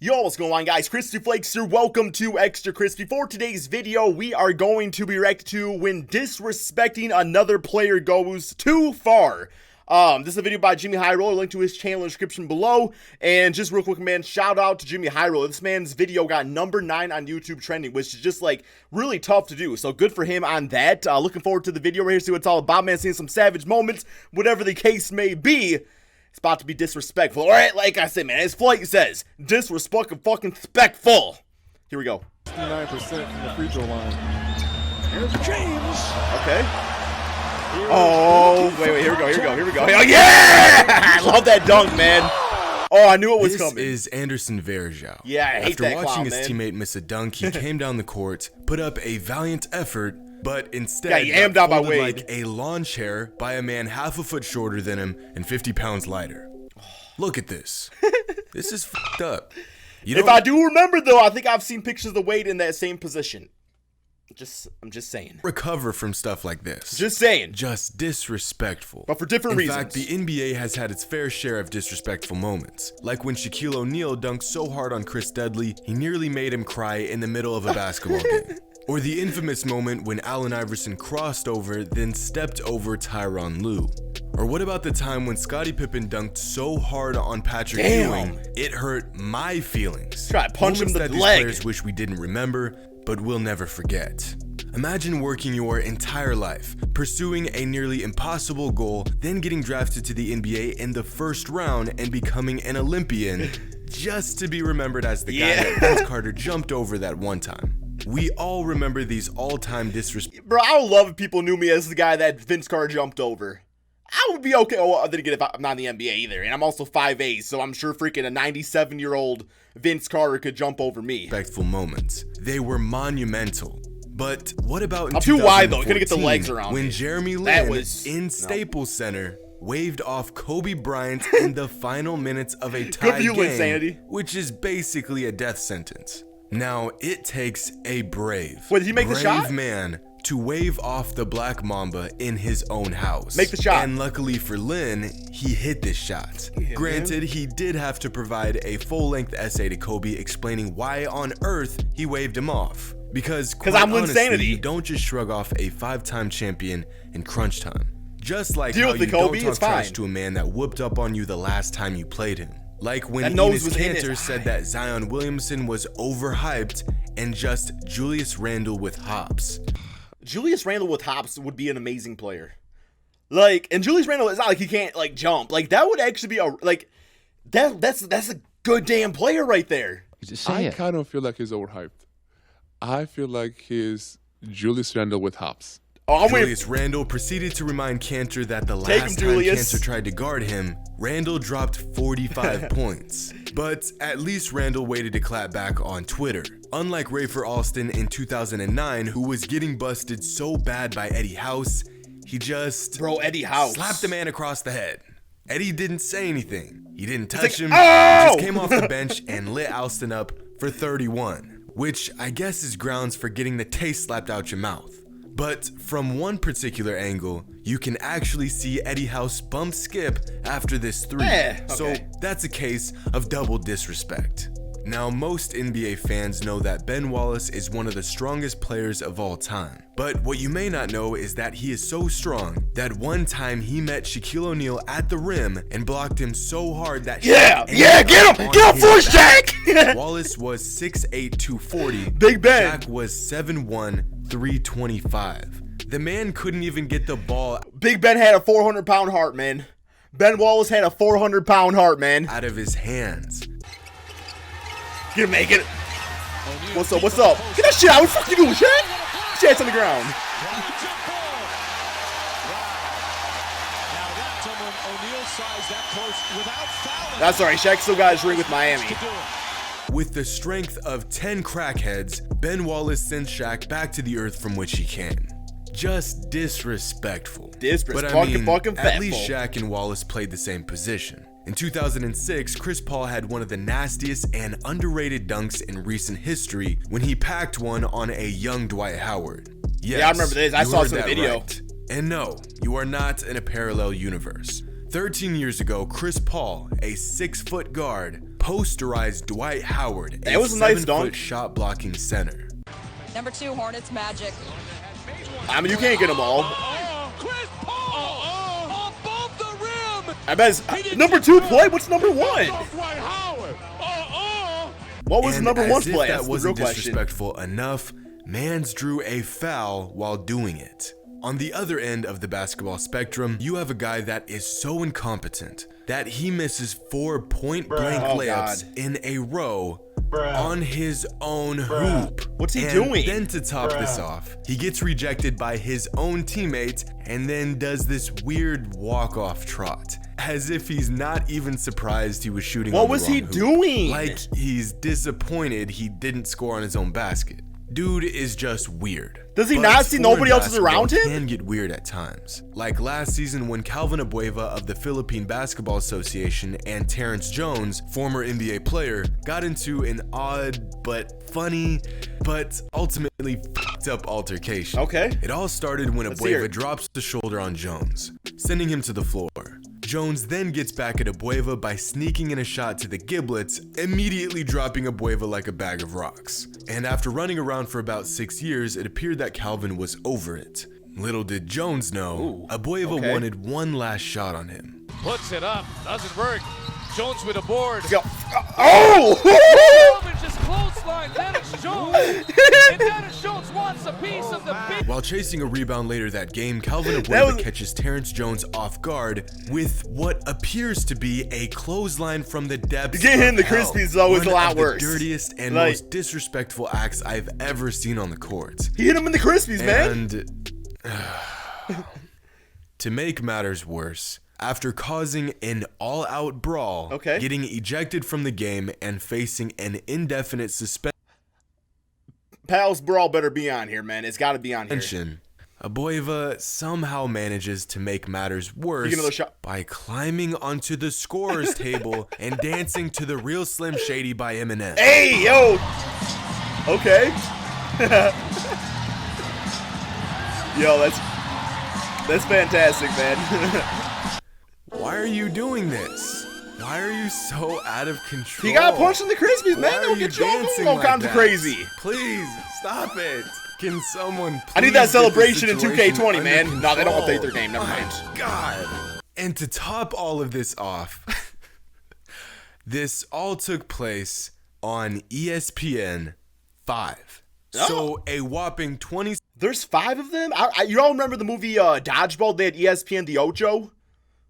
Yo, what's going on, guys? Crispy Flakes here. Welcome to Extra Crispy. For today's video, we are going to be reacting to when disrespecting another player goes too far. This is a video by Jimmy High Roller, link to his channel in the description below. And just real quick, man, shout out to Jimmy High Roller. This man's video got number 9 on YouTube trending, which is just like really tough to do. So good for him on that. Looking forward to the video right here, see what it's all about, man. Seeing some savage moments, whatever the case may be. It's about to be disrespectful. Alright, like I said, man, as Flake says, disrespectful fucking spectful. Here we go. 69% from the free throw line. Here's James. Okay. Oh, wait, here we go. Oh, yeah! I love that dunk, man. Oh, I knew it was coming. This is Anderson Varejao. Yeah, I hate that After watching clown, his man. teammate miss a dunk, he came down the court, put up a valiant effort, but instead he ammed out by folded Wade. like a lawn chair by a man half a foot shorter than him and 50 pounds lighter. Look at this. This is fucked up. If I do remember, though, I think I've seen pictures of Wade in that same position. I'm just saying. Recover from stuff like this. Just saying. Just disrespectful. But for different reasons. In fact, the NBA has had its fair share of disrespectful moments. Like when Shaquille O'Neal dunked so hard on Chris Dudley, he nearly made him cry in the middle of a basketball game. Or the infamous moment when Allen Iverson crossed over, then stepped over Tyronn Lue. Or what about the time when Scottie Pippen dunked so hard on Patrick Ewing, it hurt my feelings? Try to punch him in the that these leg. players wish we didn't remember, but we'll never forget. Imagine working your entire life, pursuing a nearly impossible goal, then getting drafted to the NBA in the first round and becoming an Olympian, just to be remembered as the guy that Vince Carter jumped over that one time. We all remember these all-time disrespect. Bro, I would love if people knew me as the guy that Vince Carter jumped over. I would be okay. Oh, then again, if I'm not in the NBA either, and I'm also 5'8", so I'm sure freaking a 97-year-old Vince Carter could jump over me. Respectful moments. They were monumental. But what about in I'm too wide though. Couldn't get the legs around when me. Jeremy Lin in Staples Center waved off Kobe Bryant in the final minutes of a tie game, insanity. which is basically a death sentence. Now, it takes a brave, Wait, did he make the shot? man to wave off the Black Mamba in his own house. Make the shot. And luckily for Lin, he hit this shot. Yeah, granted, he did have to provide a full-length essay to Kobe explaining why on earth he waved him off. Because I'm honestly, insanity. you don't just shrug off a 5-time champion in crunch time. Just like Deal how with you it, Kobe, don't it's talk trash fine. to a man that whooped up on you the last time you played him. Like when That nose Enes was in his Kanter eye. said that Zion Williamson was overhyped and just Julius Randle with hops. Julius Randle with hops would be an amazing player. Like, and Julius Randle, it's not like he can't like jump. Like that would actually be a that's a good damn player right there. I kind of feel like he's overhyped. I feel like he's Julius Randle with hops. Oh, Julius Randle proceeded to remind Kanter that the last time Kanter tried to guard him, Randle dropped 45 points. But at least Randle waited to clap back on Twitter. Unlike Rafer Alston in 2009, who was getting busted so bad by Eddie House, he just Eddie House slapped the man across the head. Eddie didn't say anything. He didn't touch him. Oh! He just came off the bench and lit Alston up for 31, which I guess is grounds for getting the taste slapped out your mouth. But from one particular angle, you can actually see Eddie House bump skip after this three. So that's a case of double disrespect. Now, most NBA fans know that Ben Wallace is one of the strongest players of all time. But what you may not know is that he is so strong that one time he met Shaquille O'Neal at the rim and blocked him so hard that get him for Shaq! Wallace was 6'8", 240. Big Ben. Shaq was 7'1", 325. The man couldn't even get the ball Big Ben had a 400-pound heart, man. Ben Wallace had a 400-pound heart, man. out of his hands. Gonna make it. What's up? What's up? Get that shit out. What the fuck you doing, Shaq? Shaq's on the ground. That's alright. Shaq still got his ring with Miami. With the strength of 10 crackheads, Ben Wallace sends Shaq back to the earth from which he came. Just disrespectful. But I mean, at least Shaq and Wallace played the same position. In 2006, Chris Paul had one of the nastiest and underrated dunks in recent history when he packed one on a young Dwight Howard. Yes, yeah, I remember this. I saw heard some that video. right. And no, you are not in a parallel universe. 13 years ago, Chris Paul, a 6-foot guard, posterized Dwight Howard, That was a nice dunk. 7-foot shot blocking center. Number 2, Hornets Magic. I mean, you can't get them all. Chris Paul above the rim. I bet it's, number 2 play. What's number 1? Dwight Howard. What was And number 1 as if play? that That's the real wasn't question. disrespectful enough, Mans drew a foul while doing it. On the other end of the basketball spectrum, you have a guy that is so incompetent that he misses 4 point-blank Oh, layups God. in a row on his own hoop. What's he And doing? Then to top this off, he gets rejected by his own teammates and then does this weird walk-off trot, as if he's not even surprised he was shooting on What the was he wrong hoop. doing? Like he's disappointed he didn't score on his own basket. Dude is just weird. Does he But not see foreign nobody else is around basketball him? Can get weird at times. Like last season when Calvin Abueva of the Philippine Basketball Association and Terrence Jones, former NBA player, got into an odd but funny but ultimately fucked up altercation. Okay. It all started when Let's hear Abueva it. drops the shoulder on Jones, sending him to the floor. Jones then gets back at Abueva by sneaking in a shot to the giblets, immediately dropping Abueva like a bag of rocks. And after running around for about 6 years, it appeared that Calvin was over it. Little did Jones know, Abueva okay. wanted one last shot on him. Puts it up. Doesn't work. Jones with a board. Go. Oh! Calvin just clothesline Dennis Jones. And Dennis Jones wants a piece of the big. While chasing a rebound later that game, Calvin That Abueva was- catches Terrence Jones off guard with what appears to be a clothesline from the depths Getting hit in the of hell. Crispies, though, is One a lot of the worse. dirtiest and Like- most disrespectful acts I've ever seen on the court. He hit him in the Crispies, man. And to make matters worse, after causing an all-out brawl, Okay. getting ejected from the game, and facing an indefinite suspension, Pals Brawl better be on here, man. It's got to be on here. Abueva somehow manages to make matters worse Taking another shot. by climbing onto the scorer's table and dancing to the Real Slim Shady by Eminem. Hey, yo. Okay. Yo, that's fantastic, man. Why are you doing this? Why are you so out of control? He got punched in the Crispies, man. Why are Don't you get your dancing all like kinds of that? crazy. Please stop it. Can someone please I need that get this celebration in situation 2K20, under man. No, they don't control? update their game. Never My mind. God. And to top all of this off, this all took place on ESPN 5. So a whopping 20. There's 5 of them? You all remember the movie Dodgeball? They had ESPN The Ocho?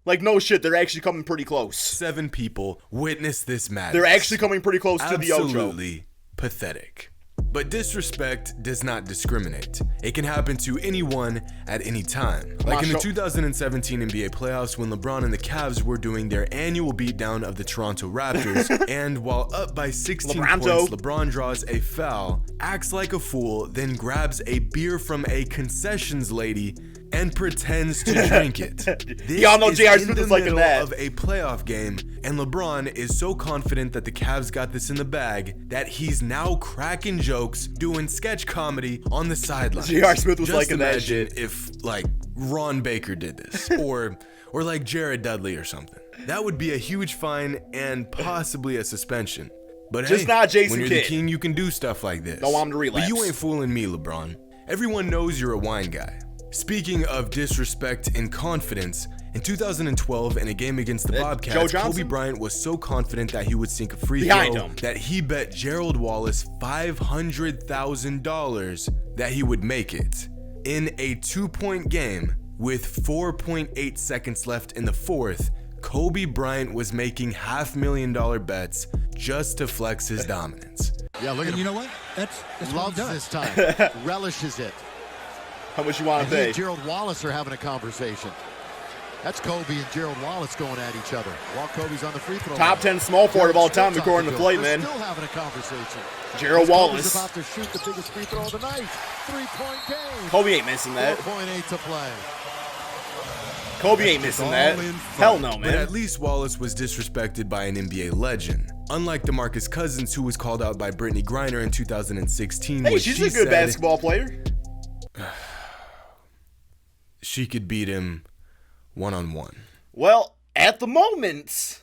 Like, no shit, they're actually coming pretty close. 7 people witnessed this match. They're actually coming pretty close to The Ocho. Absolutely pathetic. But disrespect does not discriminate. It can happen to anyone at any time. Like in the 2017 NBA playoffs when LeBron and the Cavs were doing their annual beatdown of the Toronto Raptors, and while up by 16 points, LeBron draws a foul, acts like a fool, then grabs a beer from a concessions lady and pretends to drink it. This Y'all know is J.R. in Smith the is liking middle that. of a playoff game, and LeBron is so confident that the Cavs got this in the bag that he's now cracking jokes, doing sketch comedy on the sidelines. J.R. Smith was Just liking that imagine shit. if like Ron Baker did this, or like Jared Dudley or something. That would be a huge fine and possibly a suspension. But Just hey, not Jason when you're Kidd. the king, you can do stuff like this. Don't want him to relapse. But you ain't fooling me, LeBron. Everyone knows you're a wine guy. Speaking of disrespect and confidence, in 2012 in a game against the Bobcats, Kobe Bryant was so confident that he would sink a free throw that he bet Gerald Wallace $500,000 that he would make it. In a 2-point game with 4.8 seconds left in the fourth, Kobe Bryant was making $500,000 bets just to flex his dominance. Yeah, look at him. You know what? That's Loves this time. Relishes it. How much you want to He pay? and Gerald Wallace are having a conversation. That's Kobe and Gerald Wallace going at each other while Kobe's on the free throw Top line. 10 small forward of all time, Still according to talking Flight, him. man. They're still having a conversation. Gerald Kobe's Wallace. about to shoot the biggest free throw of the night. 3-point game. Kobe ain't missing that. 4.8 to play. Kobe ain't missing that. Hell no, But man. at least Wallace was disrespected by an NBA legend. Unlike DeMarcus Cousins, who was called out by Brittany Griner in 2016. Hey, when she's she a good said basketball player. she could beat him one-on-one. Well, at the moment,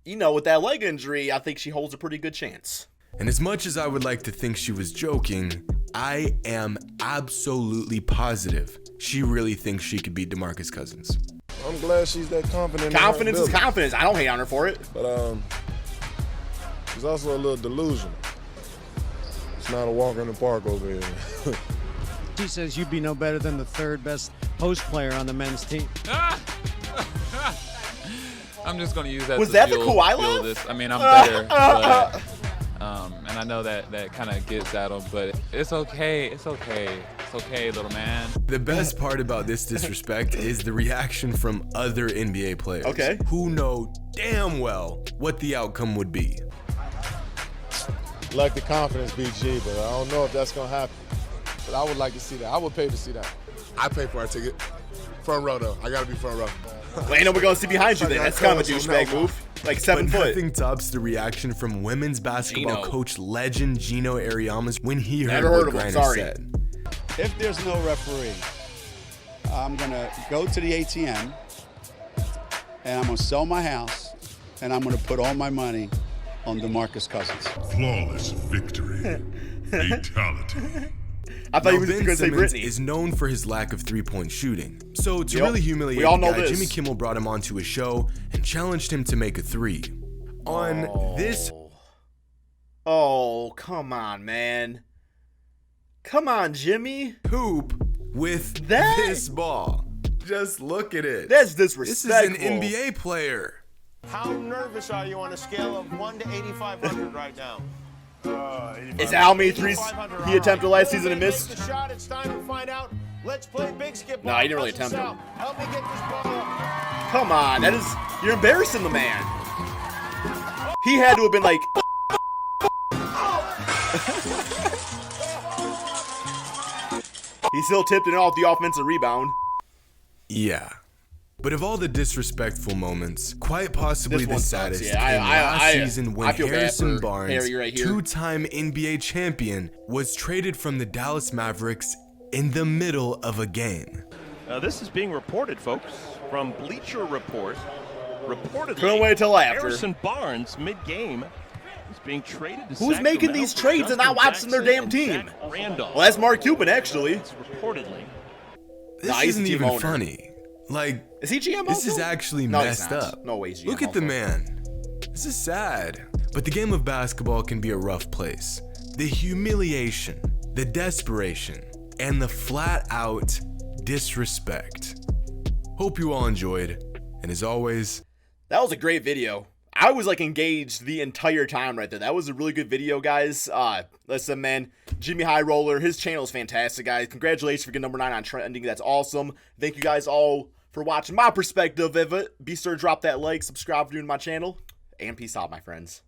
you know, with that leg injury, I think she holds a pretty good chance. And as much as I would like to think she was joking, I am absolutely positive she really thinks she could beat DeMarcus Cousins. I'm glad she's that confident. Confidence is confidence. I don't hate on her for it. But she's also a little delusional. It's not a walk in the park over here. She says you'd be no better than the third best post player on the men's team. I'm just going to use that. Was to that fuel, the Kawhi fuel laugh? this. I mean, I'm better, but, and I know that kind of gets at him, but it's okay. It's okay. It's okay, little man. The best part about this disrespect is the reaction from other NBA players who know damn well what the outcome would be. Like the confidence, BG, but I don't know if that's going to happen. But I would like to see that. I would pay to see that. I pay for our ticket. Front row, though. I got to be front row. Elena, we're going to see behind you then. That's kind of a douchebag move. Like 7 but foot. Nothing tops the reaction from women's basketball coach legend Gino Ariamas when he heard Never heard what of him, Griner sorry. said. If there's no referee, I'm going to go to the ATM, and I'm going to sell my house, and I'm going to put all my money on DeMarcus Cousins. Flawless victory. Fatality. I thought now, he was Ben going to say Simmons Britney. is known for his lack of three-point shooting. So to really humiliate we all the know guy, this. Jimmy Kimmel brought him onto a show and challenged him to make a three. On this... Oh, come on, man. Come on, Jimmy. Hoop with That- this ball. Just look at it. That's This disrespectful. is an NBA player. How nervous are you on a scale of 1 to 8,500 right now? Is that how many threes he attempted last season and missed? The shot, it's time to find out. Let's play big skip. No, he didn't really attempt them. Help me get this ball. Come on, you're embarrassing the man. He had to have been like. He still tipped it off the offensive rebound. Yeah. But of all the disrespectful moments, quite possibly This the one sucks, saddest yeah. came last season I when feel bad Harrison for Barnes, Harry right here. two-time NBA champion, was traded from the Dallas Mavericks in the middle of a game. This is being reported, folks, from Bleacher Report. Reportedly, Couldn't wait till after. Harrison Barnes, mid-game, is being traded to Who's making these trades and not watching their damn team? Well, that's Mark Cuban, actually. Reportedly. This isn't even funny. Like, is he GM? This is actually No, he's messed not. up. No way he's GM. Look at the man. This is sad. But the game of basketball can be a rough place. The humiliation, the desperation, and the flat-out disrespect. Hope you all enjoyed. And as always, that was a great video. I was like engaged the entire time right there. That was a really good video, guys. Listen, man, Jimmy High Roller, his channel is fantastic, guys. Congratulations for getting number 9 on trending. That's awesome. Thank you guys all for watching my perspective of it. Be sure to drop that like, subscribe if you're new to my channel, and peace out, my friends.